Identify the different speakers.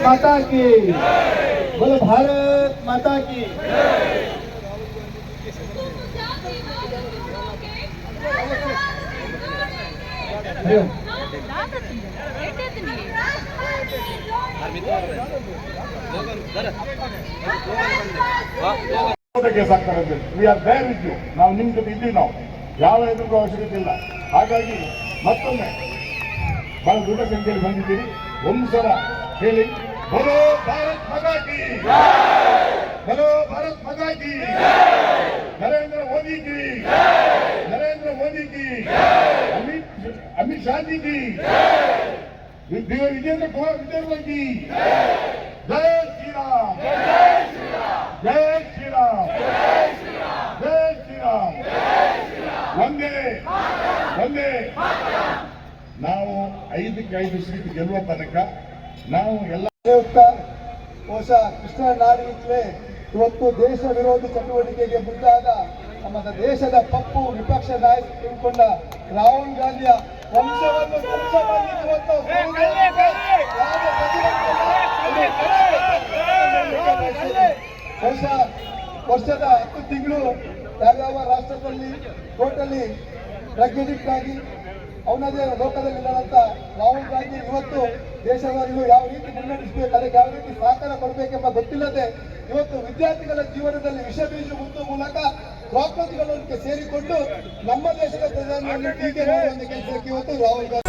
Speaker 1: माता की बोलो, भारत माता की। We are there with you. ನಾವು ನಿಮ್ಮ ಜೊತೆ ಇದ್ದೀವಿ. ನಾವು ಯಾವ ಎದುರಿಗೂ ಅವಶ್ಯಕತೆ ಇಲ್ಲ. ಹಾಗಾಗಿ ಮತ್ತೊಮ್ಮೆ ಬಹಳ ದೊಡ್ಡ ಸಂಖ್ಯೆಯಲ್ಲಿ ಬಂದಿದ್ದೀರಿ. ಒಂದು ಸಲ ಹೇಳಿ, बोलो भारत माता की, बोलो भारत माता की, नरेंद्र मोदी की, नरेंद्र मोदी की, अमित शाह जी की, विजेंद्र कुमार विजेंद्र की, जय श्री राम, जय श्री राम, जय श्री राम, जय श्री राम, वंदे वंदे। ನಾವು 5ಕ್ಕೆ5 ಸೀಟ್ ಗೆಲ್ಲುವ ತನಕ ನಾವು ಎಲ್ಲ ಬಹುಶಃ ಕೃಷ್ಣ ನಾಡಿನಿಂದಲೇ ಇವತ್ತು ದೇಶ ವಿರೋಧಿ ಚಟುವಟಿಕೆಗೆ ಮುಂದಾದ ನಮ್ಮ ದೇಶದ ಪಪ್ಪು ವಿಪಕ್ಷ ನಾಯಕ ತಿಳ್ಕೊಂಡ ರಾಹುಲ್ ಗಾಂಧಿಯ ವಂಶವನ್ನು ಬಹುಶಃ ವರ್ಷದ 10 ತಿಂಗಳು ಯಾವ್ಯಾವ ರಾಷ್ಟ್ರದಲ್ಲಿ ಟೋಟಲಿ ಡ್ರಗ್ ಆಗಿ ಅವನದೇ ಲೋಕದಲ್ಲಿಲ್ಲದಂತ ರಾಹುಲ್ ಗಾಂಧಿ ಇವತ್ತು ದೇಶವನ್ನು ಯಾವ ರೀತಿ ಮುನ್ನಡೆಸಬೇಕು, ಅದಕ್ಕೆ ಯಾವ ರೀತಿ ಸಹಕಾರ ಕೊಡಬೇಕೆಂಬ ಗೊತ್ತಿಲ್ಲದೆ ಇವತ್ತು ವಿದ್ಯಾರ್ಥಿಗಳ ಜೀವನದಲ್ಲಿ ವಿಷ ಬೀಜ ಮುಟ್ಟುವ ಮೂಲಕ ದ್ರೌಪದಿಗಳೊಂದಿಗೆ ಸೇರಿಕೊಂಡು ನಮ್ಮ ದೇಶದ ಪ್ರಧಾನಿಯನ್ನು ಟೀಕೆ ಮಾಡುವ ಕೆಲಸಕ್ಕೆ ಇವತ್ತು ರಾಹುಲ್ ಗಾಂಧಿ